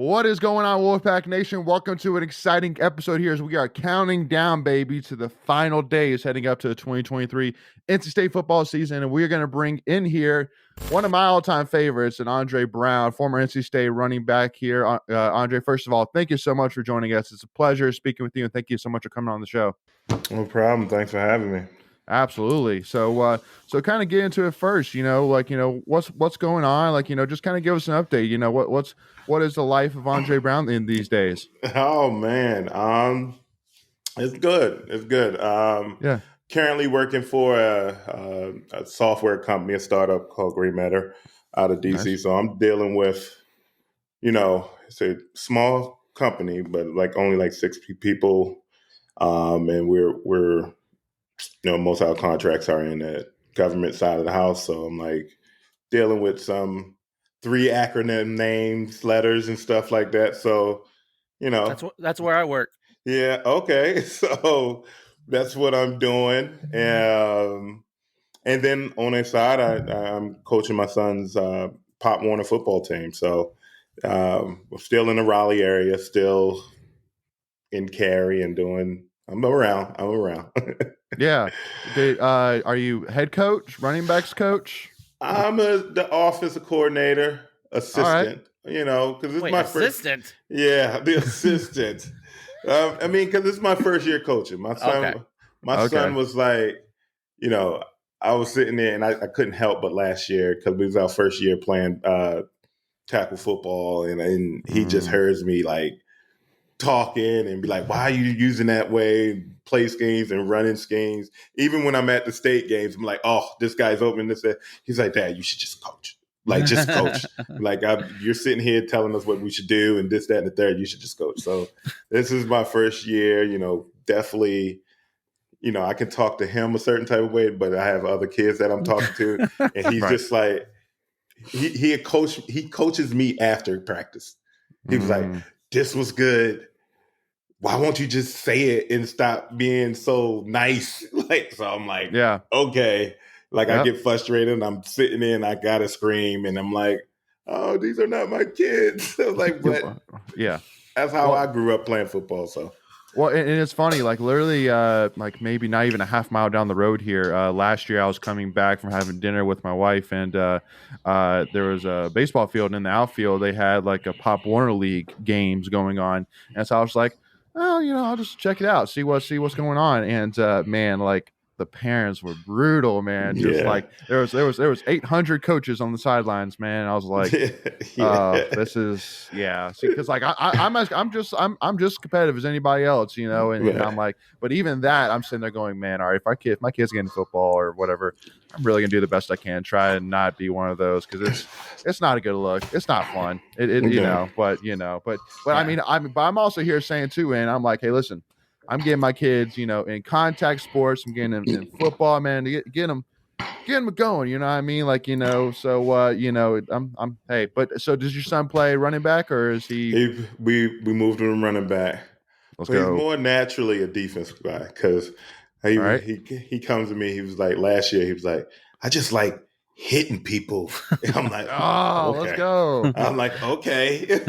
What is going on, Wolfpack Nation? Welcome to an exciting episode here as we are counting down, baby, to the final days heading up to the 2023 NC State football season. And we're going to bring in here one of my all-time favorites, and Andre Brown, former NC State running back here. Andre, first of all, thank you so much for joining us. It's a pleasure speaking with you, and thank you so much for coming on the show. No problem. Thanks for having me. Absolutely. So kind of get into it first, what's going on? Just kind of give us an update. What is the life of Andre Brown in these days? Oh man. It's good. It's good. Yeah. Currently working for a software company, a startup called Green Matter out of DC. Nice. So I'm dealing with, it's a small company, but only 6 people. And we're most of our contracts are in the government side of the house. So I'm dealing with some 3 acronym names, letters, and stuff like that. So, that's where I work. Yeah. Okay. So that's what I'm doing. And then on the side, I'm coaching my son's Pop Warner football team. So we're still in the Raleigh area, still in Cary and I'm around. Yeah. Are you head coach, running backs coach? I'm the offensive coordinator, assistant. Right. Because it's my assistant. First. Yeah, the assistant. Because it's my first year coaching. My son, son was I was sitting there and I couldn't help but last year because it was our first year playing tackle football, and he just hears me talking and be like, why are you using that way? Play schemes and running schemes. Even when I'm at the state games, I'm like, oh, this guy's open this. He's like, Dad, you should just coach. Just coach. You're sitting here telling us what we should do and this, that, and the third. You should just coach. So this is my first year. Definitely. I can talk to him a certain type of way, but I have other kids that I'm talking to, and he's just he coaches me after practice. He was like, this was good. Why won't you just say it and stop being so nice? So I'm like, yeah, okay. I get frustrated and I'm sitting there and I gotta scream and I'm like, oh, these are not my kids. I was like, but yeah, that's how I grew up playing football. So. Well, and it's funny, literally, maybe not even a half mile down the road here. Last year, I was coming back from having dinner with my wife, and there was a baseball field, and in the outfield, they had a Pop Warner League games going on, and so I was like, oh, I'll just check it out, see what's going on, and man, the parents were brutal, man. Just there was 800 coaches on the sidelines, man. I was like, this is See, because I'm just competitive as anybody else, and I'm like, but even that, I'm sitting there going, man, all right, if my kids get into football or whatever, I'm really gonna do the best I can, try and not be one of those because it's not a good look. It's not fun. But I'm also here saying too, and I'm like, hey, listen. I'm getting my kids, in contact sports. I'm getting them in football, man. To get them going. You know what I mean? Hey. But so does your son play running back or is he? We moved him running back. Let's go. He's more naturally a defensive guy because he comes to me. He was like last year. He was like, I just like hitting people. And I'm like, oh, okay. Let's go. I'm like, okay. You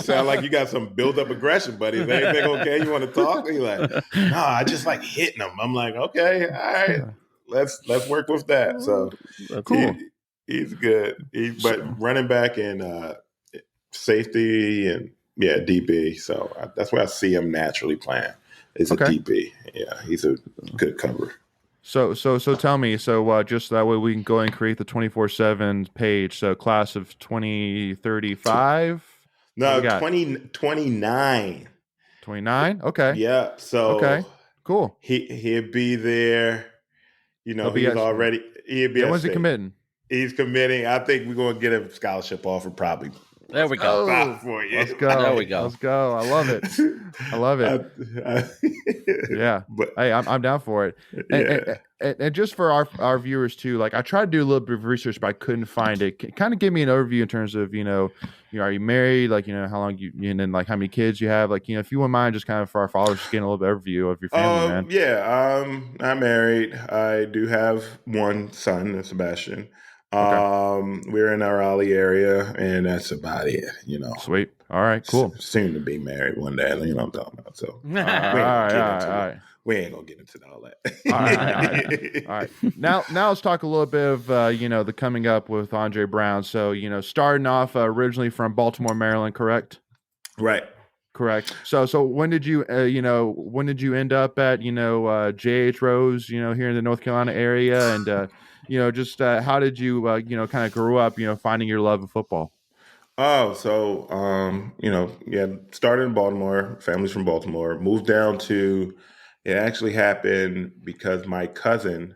sound like you got some build-up aggression, buddy. Is anything okay? You want to talk? He's like, no, I just like hitting them. I'm like, okay, all right. Let's work with that. So that's cool. He's good. But running back and safety and DB. So that's where I see him naturally playing. Is a DB. Yeah, he's a good cover. So tell me, just that way we can go and create the 24/7 page. So class of 2035? No, 2029. 29? Okay. Yeah. So okay, cool. He'll be there. He'll be when's he committing? He's committing. I think we're going to get a scholarship offer probably. There we go. Let's go. There we go. Let's go. I love it. Yeah. But hey, I'm down for it. And just for our viewers too, I tried to do a little bit of research, but I couldn't find it. Kind of give me an overview in terms of, are you married? How long and then how many kids you have? If you wouldn't mind, just kind of for our followers, just getting a little bit overview of your family, man. Yeah. I'm married. I do have one son, Sebastian. Okay. We're in our Raleigh area, and that's about it. Sweet. All right, cool. Soon to be married one day. You know what I'm talking about. So all right. We ain't gonna get into all that. All right. Now let's talk a little bit of the coming up with Andre Brown. So starting off originally from Baltimore, Maryland, correct? Right. Correct. So when did you end up at J.H. Rose here in the North Carolina area, and just how did you kind of grow up finding your love of football? Oh, so started in Baltimore. Family's from Baltimore. Moved down to. It actually happened because my cousin,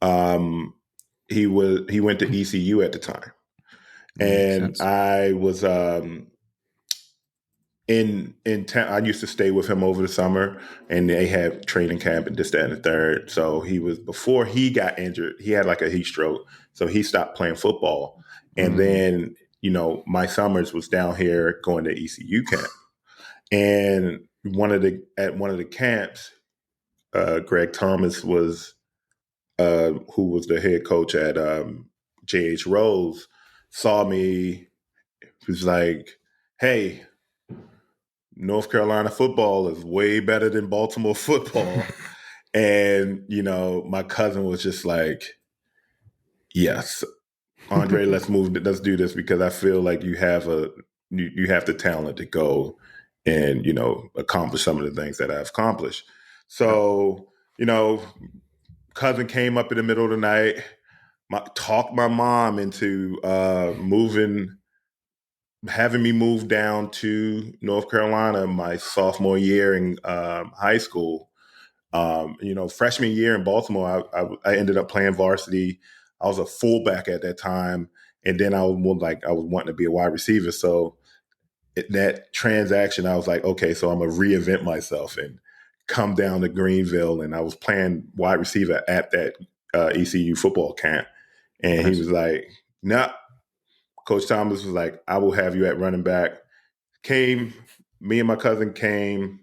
he went to ECU at the time, and I was in town. I used to stay with him over the summer, and they had training camp and this, that, and the third. So before he got injured, he had like a heat stroke, so he stopped playing football, and then. My summers was down here going to ECU camp, and at one of the camps, Greg Thomas was, who was the head coach at J.H. Rose, saw me. He was like, "Hey, North Carolina football is way better than Baltimore football," and my cousin was just like, "Yes." Andre, let's do this because I feel like you have the talent to go and, accomplish some of the things that I've accomplished. So, cousin came up in the middle of the night, talked my mom into having me move down to North Carolina my sophomore year in high school. Freshman year in Baltimore, I ended up playing varsity. I was a fullback at that time, and then I was wanting to be a wide receiver. So that transaction, I was like, okay, so I'm gonna reinvent myself and come down to Greenville. And I was playing wide receiver at that ECU football camp, and he was like, "Nah." Coach Thomas was like, "I will have you at running back." Me and my cousin came.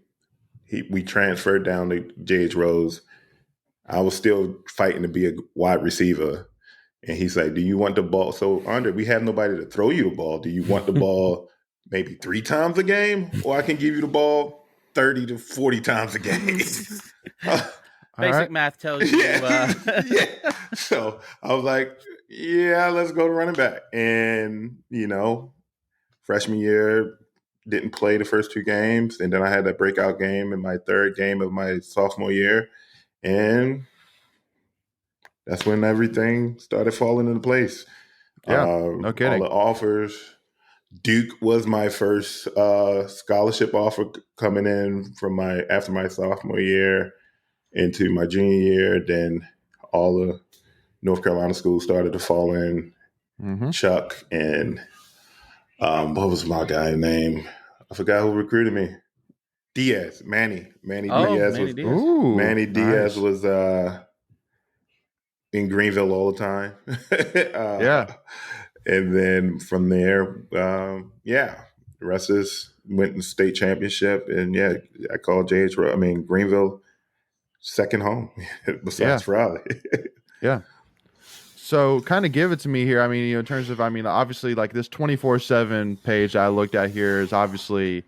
We transferred down to J.H. Rose. I was still fighting to be a wide receiver. And he's like, "Do you want the ball?" So, Andre, we have nobody to throw you the ball. Do you want the ball maybe 3 times a game? Or I can give you the ball 30 to 40 times a game. Basic math tells you. Yeah. So I was like, yeah, let's go to running back. And, freshman year, didn't play the first 2 games. And then I had that breakout game in my 3rd game of my sophomore year. And that's when everything started falling into place. Yeah, no kidding. All the offers. Duke was my first scholarship offer coming in after my sophomore year into my junior year. Then all the North Carolina schools started to fall in. Chuck and what was my guy's name? I forgot who recruited me. Diaz, Manny Diaz. Manny Diaz was in Greenville all the time. Yeah. And then from there, the rest is went in state championship. And I called Greenville second home besides Raleigh. Yeah. So kind of give it to me here. I mean, in terms of, obviously like this 24/7 page I looked at here is obviously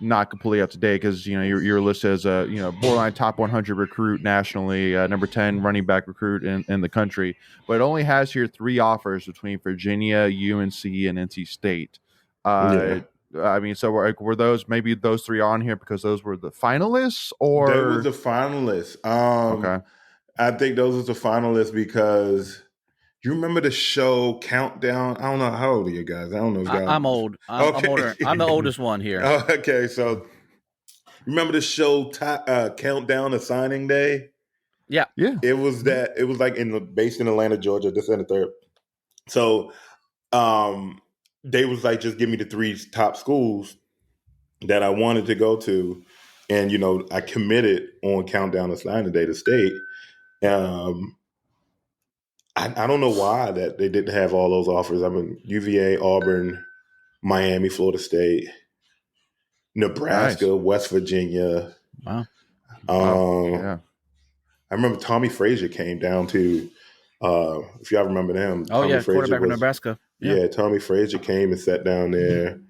not completely up to date because you're listed as a borderline top 100 recruit nationally, number 10 running back recruit in the country, but it only has here 3 offers between Virginia, UNC, and NC State. So were those maybe those 3 on here because those were the finalists, or they were the finalists? Okay, I think those were the finalists because. You remember the show Countdown? I don't know. How old are you guys? I don't know. I'm old. I'm older. I'm the oldest one here. Okay, so remember the show Countdown to Signing Day? Yeah. It was that. It was like based in Atlanta, Georgia. This and the third. So, they was like, just give me the 3 top schools that I wanted to go to, and I committed on Countdown to Signing Day to State. I don't know why that they didn't have all those offers. UVA, Auburn, Miami, Florida State, Nebraska, West Virginia. Wow. I remember Tommy Frazier came down to, if y'all remember him. Oh, Tommy Frazier quarterback from Nebraska. Yeah, Tommy Frazier came and sat down there.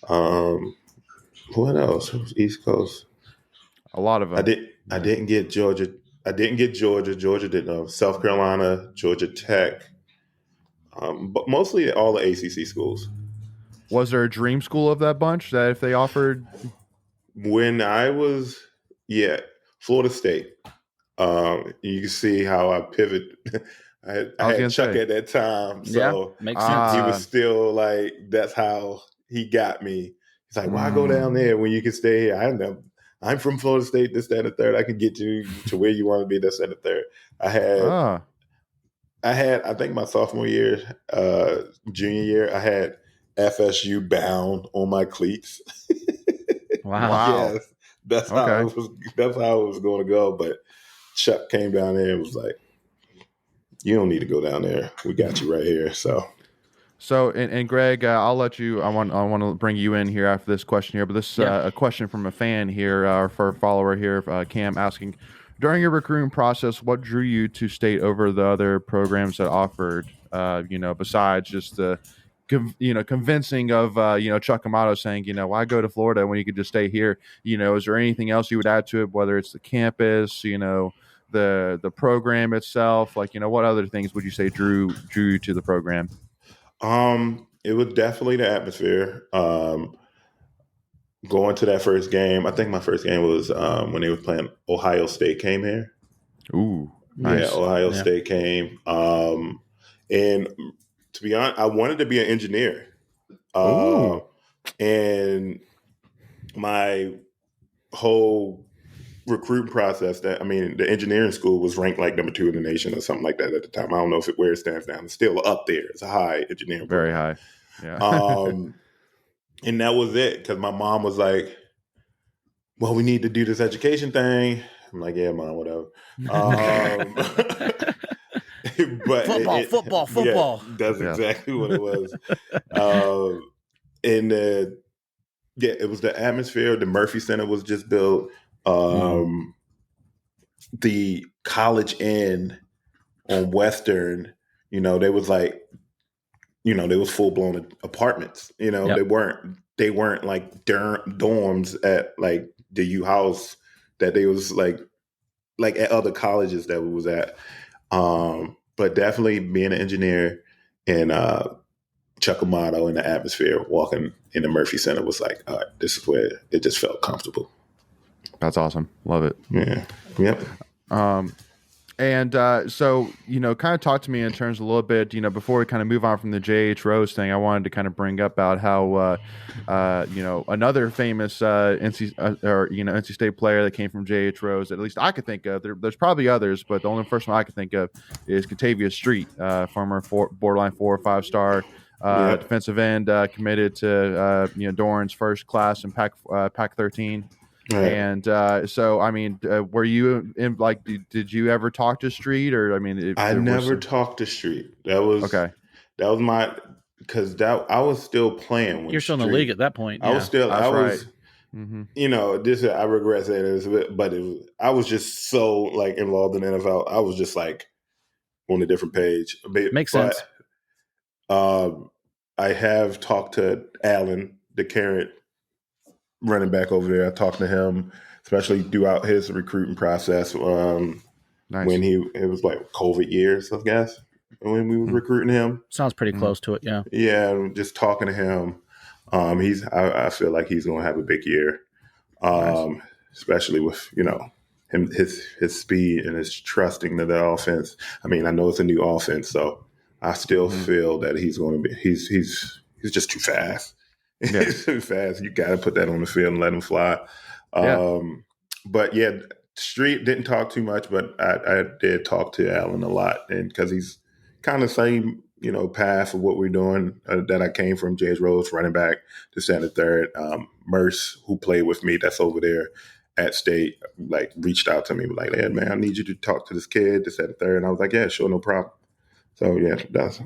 What else? It was East Coast. A lot of them. I didn't get Georgia. I didn't get Georgia. Georgia didn't know. South Carolina, Georgia Tech, but mostly all the ACC schools. Was there a dream school of that bunch that if they offered? When I was, Florida State. You can see how I pivot. I had Chuck at that time, so makes sense. He was still like, that's how he got me. He's like, why go down there when you can stay here? I'm from Florida State, this, that, and the third. I can get you to where you want to be, this, and the third. I had, I think my sophomore year, junior year, I had FSU bound on my cleats. Wow. Yes, that's how it was going to go. But Chuck came down there and was like, you don't need to go down there. We got you right here. So and Greg, I'll let you. I want to bring you in here after this question here. But this a question from a fan here, for a follower here, Cam, asking, during your recruiting process, what drew you to State over the other programs that offered? Besides just the convincing of Chuck Amato saying, why go to Florida when you could just stay here? Is there anything else you would add to it? Whether it's the campus, the program itself, what other things would you say drew you to the program? It was definitely the atmosphere. Going to that first game, I think my first game was when they were playing. Ohio State came here. Ooh, nice. Yeah, Ohio State came. And to be honest, I wanted to be an engineer. And my whole recruiting process, the engineering school was ranked like number 2 in the nation or something like that at the time. I don't know where it stands now. It's still up there. It's a high engineering Very program. High. Yeah. And that was it, because my mom was like, well, we need to do this education thing. I'm like, yeah, Mom, whatever. But football. Yeah, that's exactly what it was. And it was the atmosphere. The Murphy Center was just built. The College Inn on Western, they was like, they was full blown apartments. They weren't like dorms at like the U House that they was like at other colleges that we was at. But definitely being an engineer and Chuck Amato in the atmosphere, walking in the Murphy Center was like, all right, this is where it just felt comfortable. That's awesome. Love it. Yeah. Yep. So, kind of talk to me in terms of a little bit, before we kind of move on from the J.H. Rose thing, I wanted to kind of bring up about how, another famous NC State player that came from J.H. Rose, at least I could think of, there's probably others, but the only first one I could think of is Katavius Street, former borderline 4 or 5 star defensive end, committed to, Doran's first class in Pac 13. Right. And were you in, like, did you ever talk to Street, or I never talked to Street. That was okay. That was my, because I was still playing when you're still in the league at that point. I was still. I was. This I regret saying this, but I was just so like involved in the NFL. I was just like on a different page. Makes sense. I have talked to Allen, the current running back over there. I talked to him, especially throughout his recruiting process. Nice. When it was like COVID years, I guess, when we were recruiting him. Sounds pretty close to it, yeah. Yeah, just talking to him. I feel like he's going to have a big year, nice. Especially with him, his speed and his trusting to the offense. I know it's a new offense, so I still feel that he's going to be. He's just too fast. Yeah. He's too fast. You got to put that on the field and let him fly. But yeah, Street didn't talk too much, but I did talk to Allen a lot, and because he's kind of same path of what we're doing that I came from. James Rose, running back, to center third. Merce, who played with me, that's over there at State, like reached out to me like, "Hey man, I need you to talk to this kid, this, that, and third." And I was like, "Yeah, sure, no problem." So yeah, that's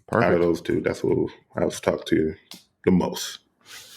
perfect. Out of those two, that's who I was talking to the most.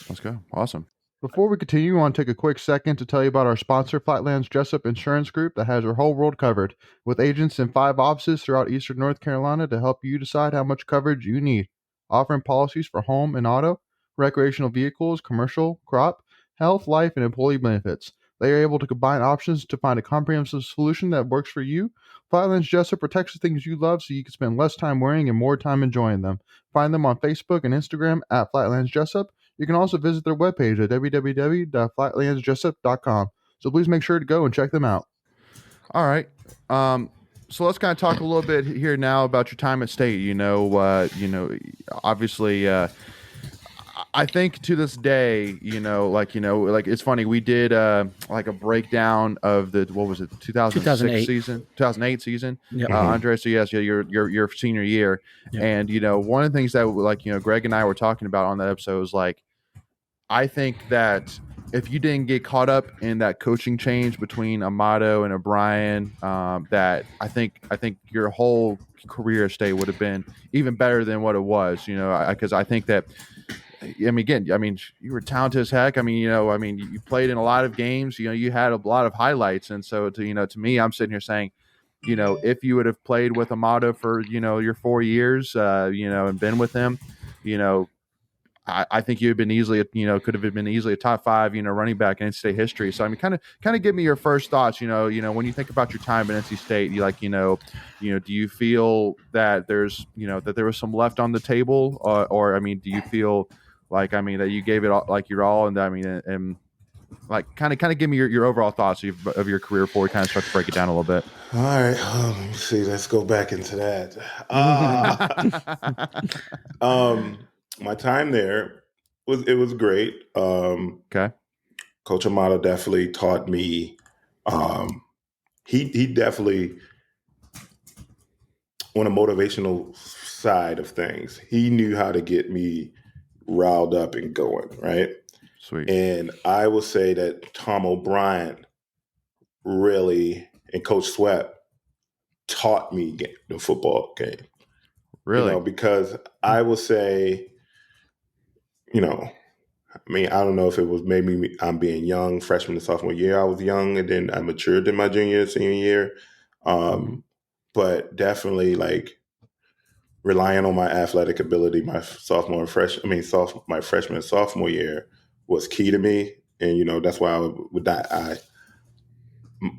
Let's go. Awesome. Before we continue, I want to take a quick second to tell you about our sponsor, Flatlands Jessup Insurance Group, that has your whole world covered, with agents in 5 offices throughout Eastern North Carolina to help you decide how much coverage you need. Offering policies for home and auto, recreational vehicles, commercial, crop, health, life, and employee benefits. They are able to combine options to find a comprehensive solution that works for you. Flatlands Jessup protects the things you love so you can spend less time worrying and more time enjoying them. Find them on Facebook and Instagram at Flatlands Jessup. You can also visit their webpage at www.flatlandsjessup.com. So please make sure to go and check them out. All right. So let's kind of talk a little bit here now about your time at State. Obviously, I think to this day, like it's funny. We did like a breakdown of the 2006 season, 2008 season, yep. Andre. So yes, your senior year, yep. And one of the things that Greg and I were talking about on that episode was like, I think that if you didn't get caught up in that coaching change between Amato and O'Brien, that I think your whole career at State would have been even better than what it was. Because I think that. You were talented as heck. You played in a lot of games. You had a lot of highlights, and so to me, I'm sitting here saying, if you would have played with Amato for your 4 years, and been with him, I think you've been easily, could have been easily a top 5, running back in NC State history. So kind of give me your first thoughts. When you think about your time at NC State, do you feel that there's, that there was some left on the table, or do you feel that you gave it all, your all, and kind of give me your overall thoughts of your career before we kind of start to break it down a little bit. All right, let me see. Let's go back into that. My time there was great. Okay. Coach Amato definitely taught me. He definitely, on a motivational side of things, he knew how to get me riled up and going, right? Sweet. And I will say that Tom O'Brien really, and Coach Sweat taught me the football game. Really? Because I will say, I don't know if it was maybe I'm being young, freshman and sophomore year, I was young, and then I matured in my junior, senior year. But definitely relying on my athletic ability, my freshman and sophomore year was key to me. And, that's why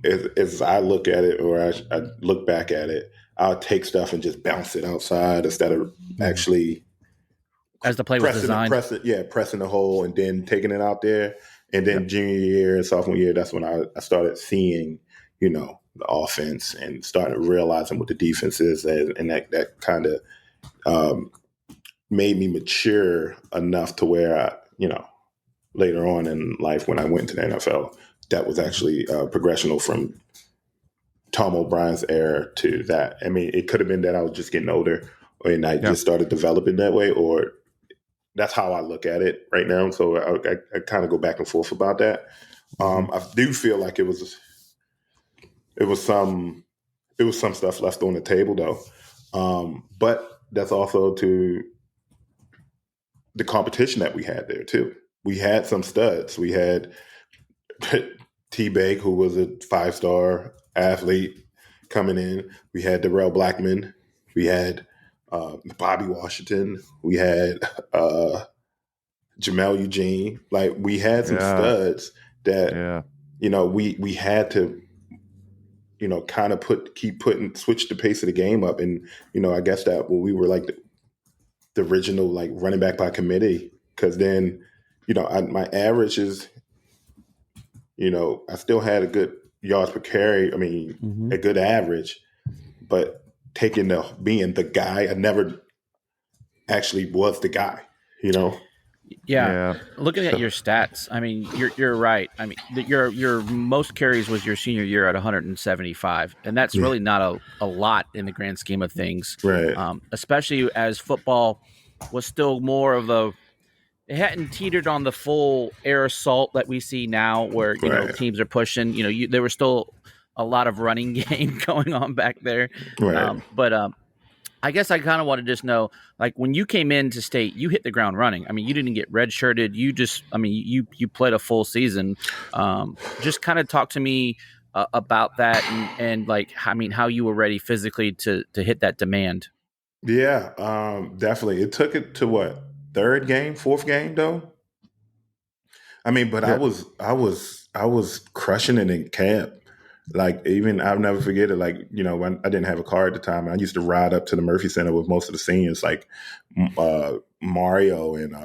as I look at it, or I look back at it, I'll take stuff and just bounce it outside instead of actually as the play was designed. Pressing the hole and then taking it out there. And then junior year and sophomore year, that's when I started seeing, the offense and started realizing what the defense is. And that kind of made me mature enough to where later on in life when I went to the NFL, that was actually progressional from Tom O'Brien's era to that. It could have been that I was just getting older and I just started developing that way, or that's how I look at it right now. So I kind of go back and forth about that. I do feel like it was some stuff left on the table though. But that's also to the competition that we had there too. We had some studs. We had T-Bake, who was a 5-star athlete coming in. We had Darrell Blackman. We had Bobby Washington. We had Jamel Eugene. We had some studs that we had to kind of switch the pace of the game up. And I guess that when we were the original running back by committee, because then my average is I still had a good yards per carry. A good average, but being the guy, I never actually was the guy, Yeah. Looking at your stats, you're right. Your most carries was your senior year at 175, and that's really not a lot in the grand scheme of things. Right. Especially as football was still more of it hadn't teetered on the full air assault that we see now, where teams are pushing. There was still a lot of running game going on back there. Right. But I guess I kind of want to just know, when you came into State, you hit the ground running. You didn't get redshirted. You just, you played a full season. Just kind of talk to me about that and how you were ready physically to hit that demand. Yeah, definitely. It took it to what? fourth game though. I mean, but Yeah. I was crushing it in camp. Like even I'll never forget it. Like when I didn't have a car at the time, I used to ride up to the Murphy Center with most of the seniors, like Mario and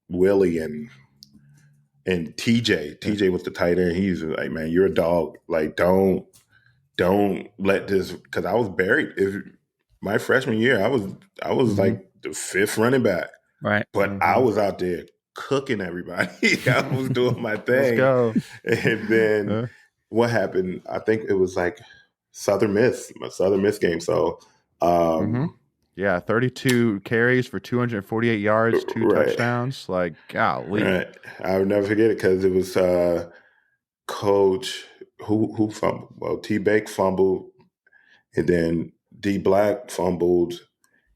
Willie and TJ. TJ was the tight end. He's like, man, you're a dog. Like don't let this, because I was buried. My freshman year, I was like the fifth running back, right? But I was out there cooking everybody. I was doing my thing. Let's go. And then what happened? I think it was like my Southern Miss game. So, yeah, 32 carries for 248 yards, 2 touchdowns. Like, golly. Right. I would never forget it because it was Coach who fumbled. Well, T. Bake fumbled, and then D. Black fumbled,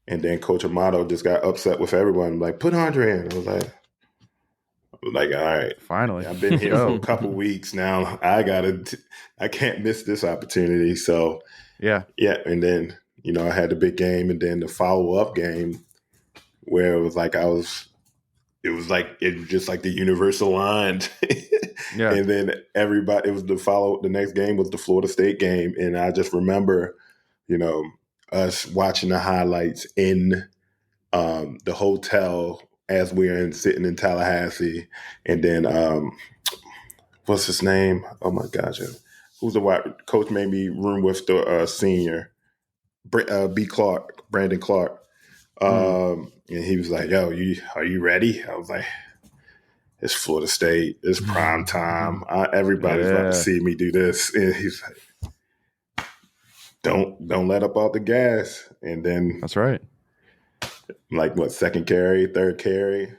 and then Coach Amato just got upset with everyone. Like, put Andre in. I was like, all right, finally, I've been here for a couple weeks now. I can't miss this opportunity. So yeah. And then I had the big game, and then the follow-up game where it was just like the universe aligned. Yeah. And then everybody, the next game was the Florida State game. And I just remember, us watching the highlights in the hotel as we're sitting in Tallahassee. And then, what's his name? Oh my gosh. Who's the white coach made me room with the senior, Brandon Clark. And he was like, yo, are you ready? I was like, it's Florida State. It's prime time. Everybody's about to see me do this. And he's like, don't let up off the gas. And then that's right. Like second carry, third carry,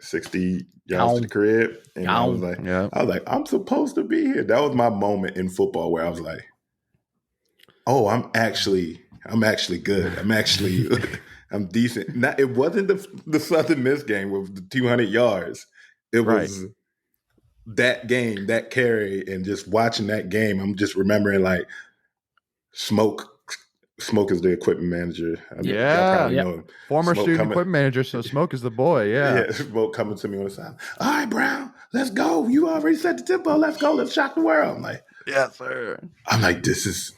60 yards to the crib. And I was like, I'm supposed to be here. That was my moment in football where I was like, oh, I'm actually good. I'm decent. It wasn't the Southern Miss game with the 200 yards. It was that game, that carry, and just watching that game. I'm just remembering like Smoke is the equipment manager. Know him. Former student equipment manager. So Smoke is the boy. Yeah. Smoke coming to me on the side. All right, Brown, let's go. You already set the tempo. Let's go. Let's shock the world. I'm like, yes, sir. I'm like, this is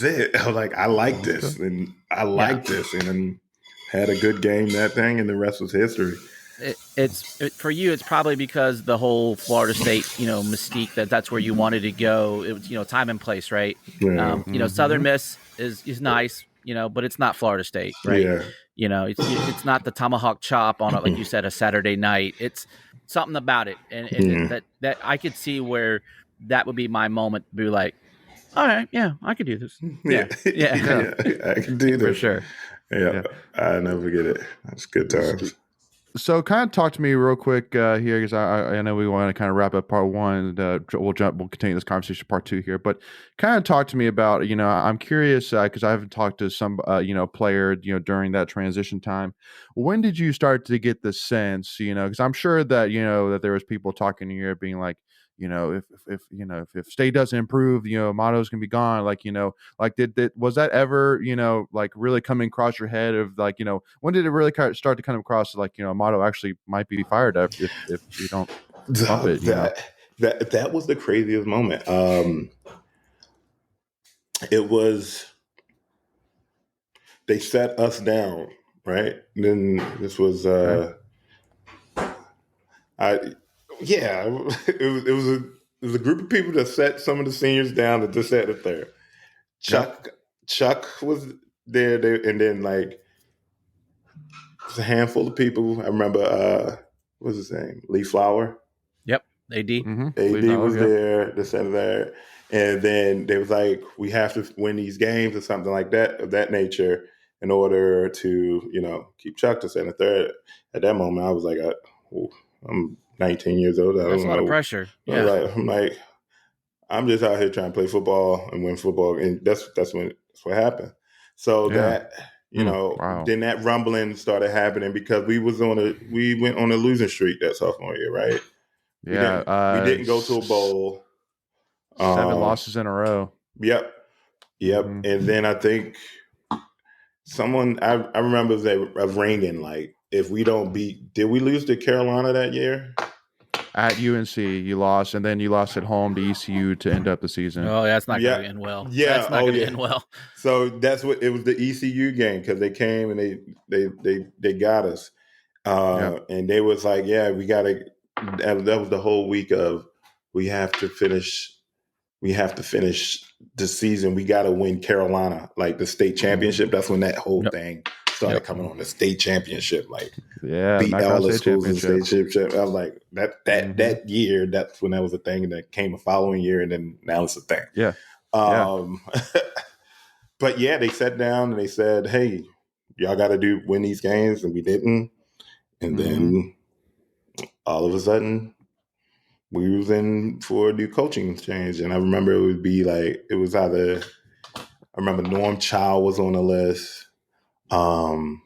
it. I'm like, I like this, and I like this, and then had a good game that thing, and the rest was history. For you, it's probably because the whole Florida State, mystique that's where you wanted to go. It was, time and place, right? Yeah. Southern Miss is nice, but it's not Florida State, right? Yeah. It's not the tomahawk chop on it, like you said, a Saturday night. It's something about it, and that I could see where that would be my moment to be like, all right, yeah, I could do this. Yeah. I can do this for sure. Yeah, I never forget it. That's good times. So kind of talk to me real quick here, because I know we want to kind of wrap up part one. We'll continue this conversation part two here, but kind of talk to me about, I'm curious because I haven't talked to some, player, during that transition time. When did you start to get the sense, because I'm sure that, that there was people talking to you being like, if state doesn't improve, Motto's gonna be gone. Like, was that ever, like really coming across your head of like, when did it really start to come across like, Motto actually might be fired if you don't bump it? That was the craziest moment. It was, they set us down, right? And then this was, it was a group of people that set some of the seniors down that just sat up there. Chuck was there, and then like it was a handful of people. I remember what was his name? Lee Flower. Yep, AD. Mm-hmm. AD was there, the center there, and then they was like, we have to win these games or something like that of that nature in order to keep Chuck to center third. At that moment, I was like, I'm 19 years old. That's a lot of pressure. Yeah. I'm just out here trying to play football and win football, and that's what happened. So that then that rumbling started happening because we went on a losing streak that sophomore year, right? Yeah, we didn't go to a bowl. 7 losses in a row. Yep. Mm-hmm. And then I think someone I remember was ringing like if we don't beat, did we lose to Carolina that year? At UNC, you lost, and then you lost at home to ECU to end up the season. Oh, that's not going to end well. Yeah, that's not going to end well. So that's what it was, the ECU game, because they came and they got us, and they was like, yeah, we got to. That was the whole week of we have to finish the season. We got to win Carolina, like the state championship. That's when that whole thing started coming on, the state championship, like beat all the schools in the state championship. I was like, that year, that's when that was a thing, and that came the following year, and then now it's a thing. Yeah. But yeah, they sat down and they said, hey, y'all got to win these games, and we didn't. And then all of a sudden, we was in for a new coaching change. And I remember it would be like, I remember Norm Chow was on the list. The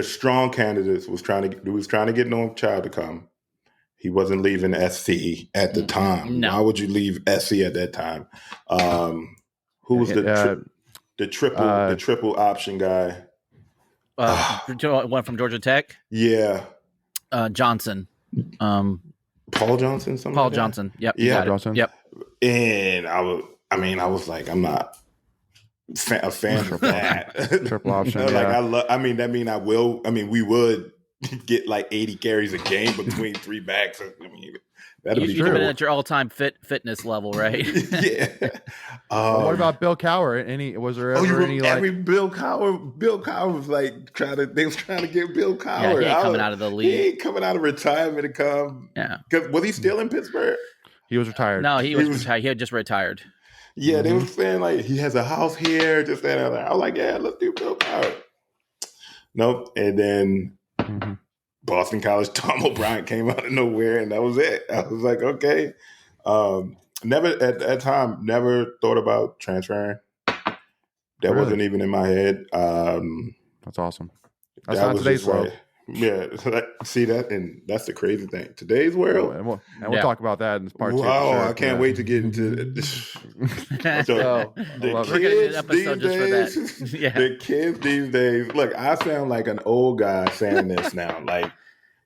strong candidates was trying to get Norm Chow to come. He wasn't leaving SC at the time. No. Why would you leave SC at that time? Who was the triple option guy? One from Georgia Tech? Yeah. Johnson. Paul Johnson? Paul Johnson. Yep. Yeah. Johnson. Yep. And I was like, I'm not a fan of that. Triple option. We would get like 80 carries a game between three backs. That'd be true. You've been at your all-time fitness level, right? Yeah. What about Bill Cowher? Was there ever any like Bill Cowher was like they was trying to get Bill Cowher. Yeah, he ain't coming out of the league. He ain't coming out of retirement to come. Yeah. Because was he still in Pittsburgh? He was retired. No, he was retired. He had just retired. Yeah, they were saying like he has a house here, just that. I was like, yeah, let's do Bill Cowher. Nope. And then Boston College, Tom O'Brien came out of nowhere, and that was it. I was like, okay. Never at that time, never thought about transferring. That wasn't even in my head. That's awesome. That's not today's world. Yeah, see that, and that's the crazy thing. Today's world, and we'll talk about that in part 2. Wow, Sure. I can't wait to get into this. The kids these days. Look, I sound like an old guy saying this now. Like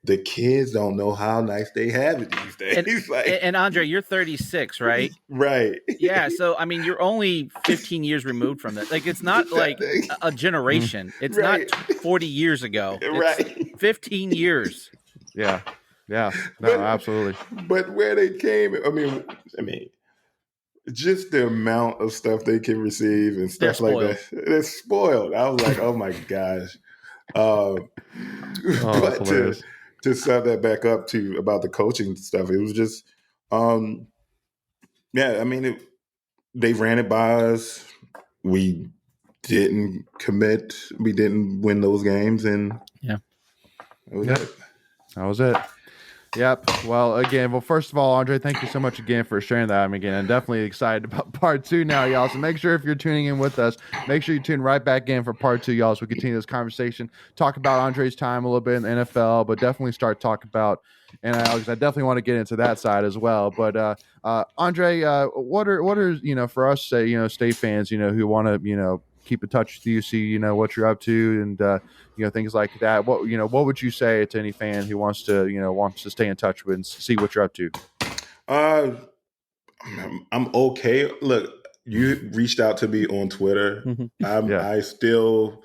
the kids don't know how nice they have it these days. And Andre, you're 36, right? Right. Yeah. So I mean, you're only 15 years removed from that. Like, it's not like a generation. It's not 40 years ago. It's 15 years. Yeah. No, absolutely. But where they came, I mean, just the amount of stuff they can receive and stuff like that. They're spoiled. I was like, oh my gosh. But to sum that back up to about the coaching stuff, it was just, they ran it by us. We didn't commit. We didn't win those games, and that was it. Yep. Well, first of all, Andre, thank you so much again for sharing that. I'm definitely excited about part 2 now, y'all. So make sure if you're tuning in with us, make sure you tune right back in for part 2, y'all, so we continue this conversation. Talk about Andre's time a little bit in the NFL, but definitely start talking about NIL, because I definitely want to get into that side as well. But Andre, what are for us, state fans, who want to keep in touch with you, see what you're up to, and things like that. What would you say to any fan who wants to stay in touch with and see what you're up to? I'm okay. Look, you reached out to me on Twitter. I still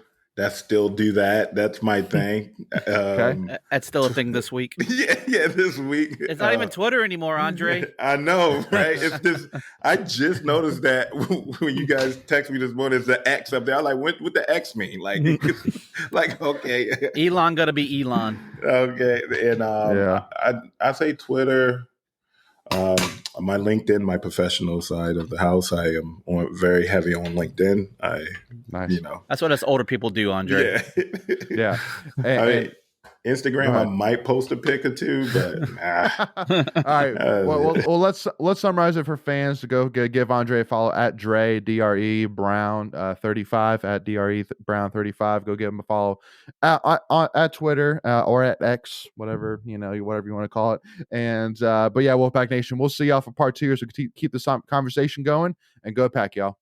do that. That's my thing. Okay. That's still a thing this week. Yeah, this week. It's not even Twitter anymore, Andre. I know, right? It's just, I just noticed that when you guys text me this morning, it's the X up there. I'm like, what the X mean? Like, okay. Elon gotta be Elon. Okay. And I say Twitter. My LinkedIn, my professional side of the house, I am very heavy on LinkedIn. Nice. That's what us older people do, Andre. Yeah. Hey, Instagram, I might post a pic or two, but nah. All right. Well, let's summarize it for fans to go give Andre a follow at Dre DRE Brown 35 at DRE Brown 35. Go give him a follow at Twitter or at X, whatever you want to call it. And but yeah, Wolfpack Nation, we'll see y'all for part 2 as we keep this conversation going, and go Pack, y'all.